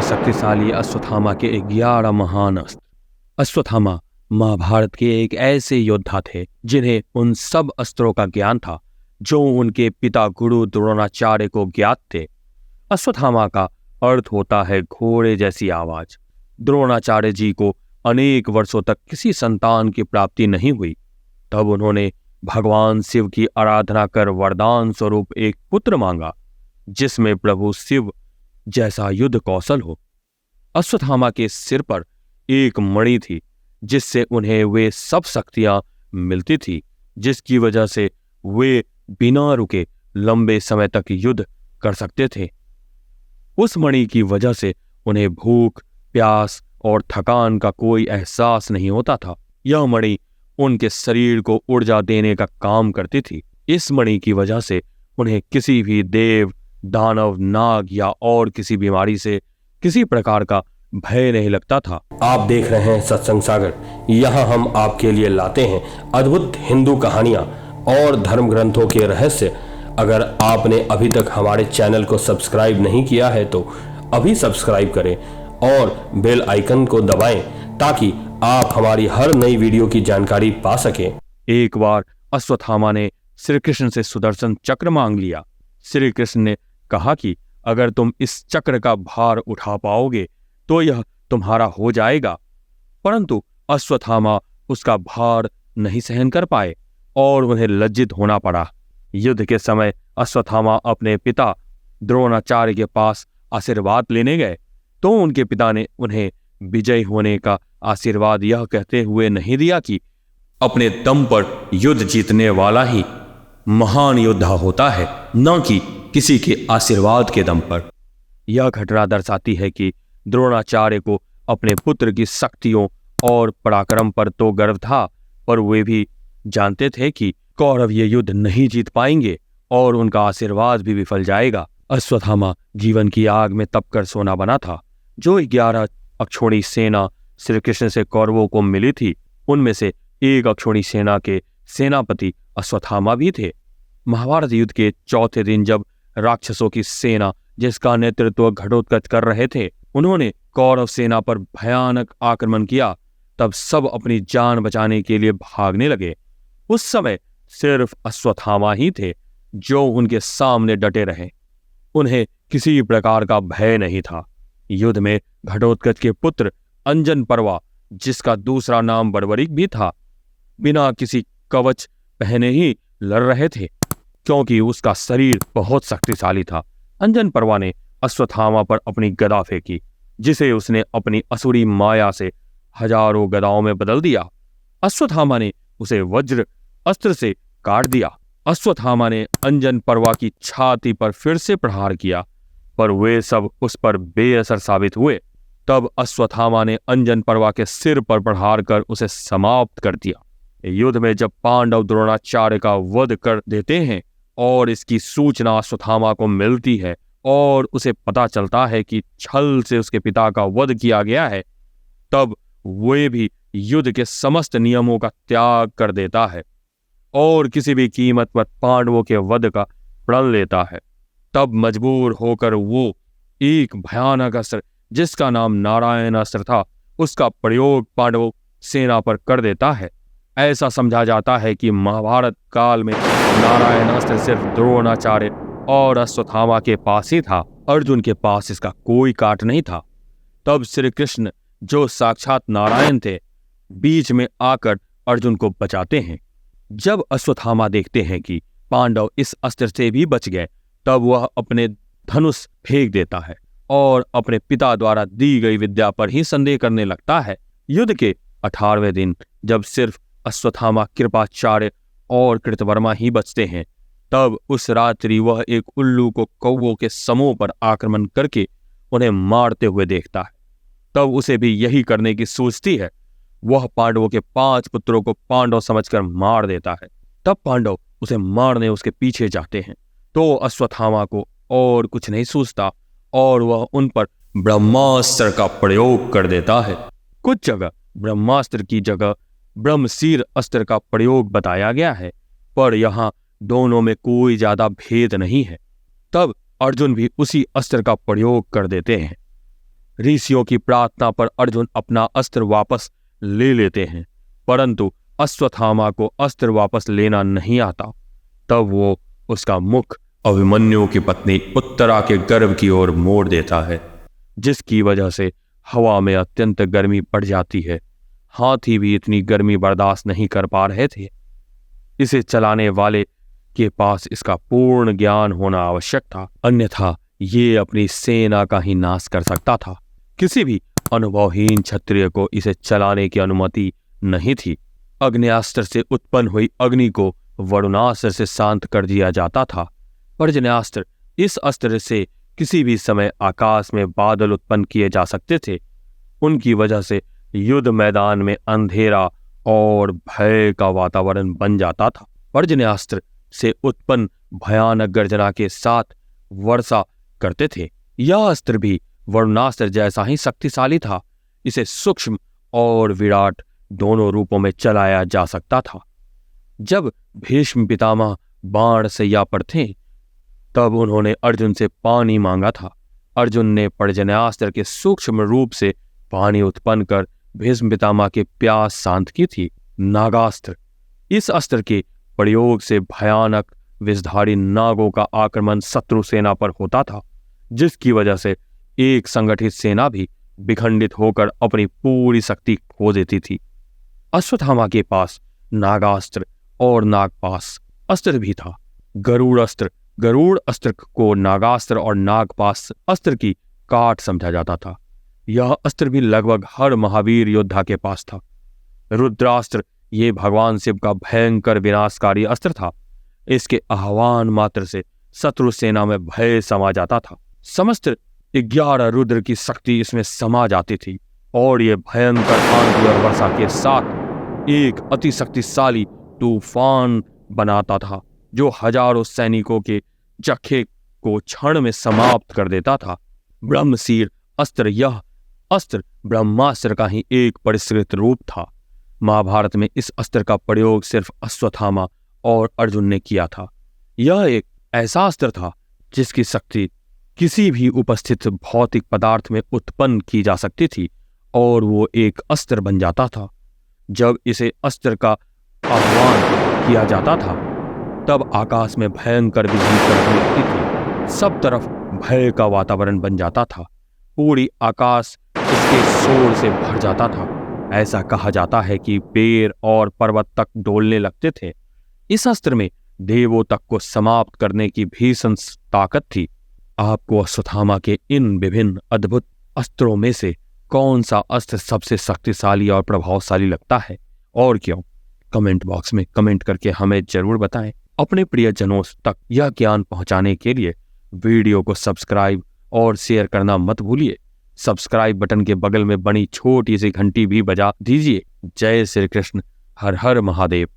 शक्तिशाली अश्वत्थामा के 11 महान अस्त्र। अश्वत्थामा महाभारत के एक ऐसे योद्धा थे जिन्हें उन सब अस्त्रों का ज्ञान था जो उनके पिता गुरु द्रोणाचार्य को ज्ञात थे। अश्वत्थामा का अर्थ होता है घोड़े जैसी आवाज। द्रोणाचार्य जी को अनेक वर्षों तक किसी संतान की प्राप्ति नहीं हुई। तब उन्होंने भगवान शिव की आराधना कर वरदान स्वरूप एक पुत्र मांगा जिसमें प्रभु शिव जैसा युद्ध कौशल हो। अश्वत्थामा के सिर पर एक मणि थी जिससे उन्हें वे सब शक्तियां मिलती थी जिसकी वजह से वे बिना रुके लंबे समय तक युद्ध कर सकते थे। उस मणि की वजह से उन्हें भूख, प्यास और थकान का कोई एहसास नहीं होता था। यह मणि उनके शरीर को ऊर्जा देने का काम करती थी। इस मणि की वजह से उन्हें किसी भी देव, दानव, नाग या और किसी बीमारी से किसी प्रकार का भय नहीं लगता था। आप देख रहे हैं सत्संग सागर। यहाँ हम आपके लिए लाते हैं अद्भुत हिंदू कहानियाँ और धर्म ग्रंथों के रहस्य। अगर आपने अभी तक हमारे चैनल को सब्सक्राइब नहीं किया है तो अभी सब्सक्राइब करें और बेल आइकन को दबाएं ताकि आप हमारी हर नई वीडियो की जानकारी पा सकें। एक बार अश्वत्थामा ने श्री कृष्ण से सुदर्शन चक्र मांग लिया। श्री कृष्ण ने कहा कि अगर तुम इस चक्र का भार उठा पाओगे तो यह तुम्हारा हो जाएगा, परंतु अश्वत्थामा उसका भार नहीं सहन कर पाए और उन्हें लज्जित होना पड़ा। युद्ध के समय अश्वत्थामा अपने पिता द्रोणाचार्य के पास आशीर्वाद लेने गए तो उनके पिता ने उन्हें विजयी होने का आशीर्वाद यह कहते हुए नहीं दिया कि अपने दम पर युद्ध जीतने वाला ही महान योद्धा होता है, न कि किसी के आशीर्वाद के दम पर। यह घटना दर्शाती है कि द्रोणाचार्य को अपने पुत्र की शक्तियों और पराक्रम पर तो गर्व था, पर वे भी जानते थे कि कौरव ये युद्ध नहीं जीत पाएंगे और उनका आशीर्वाद भी विफल जाएगा। अश्वत्थामा जीवन की आग में तपकर सोना बना था। जो 11 अक्षौणी सेना श्री कृष्ण से कौरवों को मिली थी उनमें से एक अक्षौणी सेना के सेनापति अश्वत्थामा भी थे। महाभारत युद्ध के चौथे दिन जब राक्षसों की सेना जिसका नेतृत्व घटोत्कच कर रहे थे उन्होंने कौरव सेना पर भयानक आक्रमण किया, तब सब अपनी जान बचाने के लिए भागने लगे। उस समय सिर्फ अश्वत्थामा ही थे जो उनके सामने डटे रहे। उन्हें किसी प्रकार का भय नहीं था। युद्ध में घटोत्कच के पुत्र अंजन पर्वा, जिसका दूसरा नाम बर्बरीक भी था, बिना किसी कवच पहने ही लड़ रहे थे क्योंकि उसका शरीर बहुत शक्तिशाली था। अंजन पर्वा ने अश्वत्थामा पर अपनी गदा फेंकी जिसे उसने अपनी असुरी माया से हजारों गदाओं में बदल दिया। अश्वत्थामा ने उसे वज्र अस्त्र से काट दिया। अश्वत्थामा ने अंजन पर्वा की छाती पर फिर से प्रहार किया, पर वे सब उस पर बेअसर साबित हुए। तब अश्वत्थामा ने अंजन पर्वा के सिर पर प्रहार कर उसे समाप्त कर दिया। युद्ध में जब पांडव द्रोणाचार्य का वध कर देते हैं और इसकी सूचना अश्वत्थामा को मिलती है और उसे पता चलता है कि छल से उसके पिता का वध किया गया है, तब वे भी युद्ध के समस्त नियमों का त्याग कर देता है और किसी भी कीमत पर पांडवों के वध का प्रण लेता है। तब मजबूर होकर वो एक भयानक अस्त्र जिसका नाम नारायण अस्त्र था उसका प्रयोग पांडवों सेना पर कर देता है। ऐसा समझा जाता है कि महाभारत काल में नारायण अस्त्र सिर्फ द्रोणाचार्य और अश्वत्थामा के पास ही था, अर्जुन के पास इसका कोई काट नहीं था। तब श्री कृष्ण जो साक्षात नारायण थे बीच में आकर अर्जुन को बचाते हैं। जब अश्वत्थामा देखते हैं कि पांडव इस अस्त्र से भी बच गए तब वह अपने धनुष फेंक देता है और अपने पिता द्वारा दी गई विद्या पर ही संदेह करने लगता है। युद्ध के 18वें दिन जब सिर्फ अश्वत्थामा, कृपाचार्य और कृतवर्मा ही बचते हैं तब उस रात्रि वह एक उल्लू को कौवों के समूह पर आक्रमण करके उन्हें मारते हुए देखता है। तब उसे भी यही करने की सूझती है। वह पांडवों के 5 पुत्रों को पांडव समझकर मार देता है। तब पांडव उसे मारने उसके पीछे जाते हैं तो अश्वत्थामा को और कुछ नहीं सूझता और वह उन पर ब्रह्मास्त्र का प्रयोग कर देता है। कुछ जगह ब्रह्मास्त्र की जगह ब्रह्मशीर अस्त्र का प्रयोग बताया गया है, पर यहाँ दोनों में कोई ज्यादा भेद नहीं है। तब अर्जुन भी उसी अस्त्र का प्रयोग कर देते हैं। ऋषियों की प्रार्थना पर अर्जुन अपना अस्त्र वापस ले लेते हैं, परंतु अश्वत्थामा को अस्त्र वापस लेना नहीं आता। तब वो उसका मुख अभिमन्यु की पत्नी उत्तरा के गर्भ की ओर मोड़ देता है, जिसकी वजह से हवा में अत्यंत गर्मी बढ़ जाती है। हाथी भी इतनी गर्मी बर्दाश्त नहीं कर पा रहे थे। इसे चलाने वाले के पास इसका पूर्ण ज्ञान होना आवश्यक था, अन्यथा ये अपनी सेना का ही नाश कर सकता था। किसी भी अनुभवहीन क्षत्रिय को इसे चलाने की अनुमति नहीं थी। अग्न्यास्त्र से उत्पन्न हुई अग्नि को वरुणास्त्र से शांत कर दिया जाता था। पर्जन्यास्त्र, इस अस्त्र से किसी भी समय आकाश में बादल उत्पन्न किए जा सकते थे। उनकी वजह से युद्ध मैदान में अंधेरा और भय का वातावरण बन जाता था। पर्जन्यास्त्र से उत्पन्न भयानक गर्जना के साथ वर्षा करते थे। यह अस्त्र भी वरुणास्त्र जैसा ही शक्तिशाली था। इसे सूक्ष्म और विराट दोनों रूपों में चलाया जा सकता था। जब भीष्म पितामह बाण शैया पर थे, तब उन्होंने अर्जुन से पानी मांगा था। अर्जुन ने पर्जन्यास्त्र के सूक्ष्म रूप से पानी उत्पन्न कर भीष्म पितामह की प्यास शांत की थी। नागास्त्र, इस अस्त्र के प्रयोग से भयानक विषधारी नागों का आक्रमण शत्रु सेना पर होता था, जिसकी वजह से एक संगठित सेना भी विखंडित होकर अपनी पूरी शक्ति खो देती थी। अश्वत्थामा के पास नागास्त्र और नागपाश अस्त्र भी था। गरुड़ अस्त्र को नागास्त्र और नागपाश अस्त्र की काट समझा जाता था। यह अस्त्र भी लगभग हर महावीर योद्धा के पास था। रुद्रास्त्र, ये भगवान शिव का भयंकर विनाशकारी अस्त्र था। इसके आह्वान मात्र से शत्रु सेना में भय समा जाता था। समस्त 11 रुद्र की शक्ति इसमें समा जाती थी और ये भयंकर आंधी और वर्षा के साथ एक अति शक्तिशाली तूफान बनाता था, जो हजारों सैनिकों के जत्थे को क्षण में समाप्त कर देता था। ब्रह्मशीर अस्त्र, यह अस्त्र ब्रह्मास्त्र का ही एक परिष्कृत रूप था। महाभारत में इस अस्त्र का प्रयोग सिर्फ अश्वत्थामा और अर्जुन ने किया था। यह एक ऐसा अस्त्र था जिसकी शक्ति किसी भी उपस्थित भौतिक पदार्थ में उत्पन्न की जा सकती थी और वो एक अस्त्र बन जाता था। जब इसे अस्त्र का आह्वान किया जाता था, तब आकाश में भयंकर बिजली कड़कने लगती थी। सब तरफ भय का वातावरण बन जाता था। पूरी आकाश इसके शोर से भर जाता था। ऐसा कहा जाता है कि पेड़ और पर्वत तक डोलने लगते थे। इस अस्त्र में देवों तक को समाप्त करने की भीषण ताकत थी। आपको अश्वत्थामा के इन विभिन्न अद्भुत अस्त्रों में से कौन सा अस्त्र सबसे शक्तिशाली और प्रभावशाली लगता है और क्यों? कमेंट बॉक्स में कमेंट करके हमें जरूर बताएं। अपने प्रियजनों तक यह ज्ञान पहुंचाने के लिए वीडियो को सब्सक्राइब और शेयर करना मत भूलिए। सब्सक्राइब बटन के बगल में बनी छोटी सी घंटी भी बजा दीजिए। जय श्री कृष्ण। हर हर महादेव।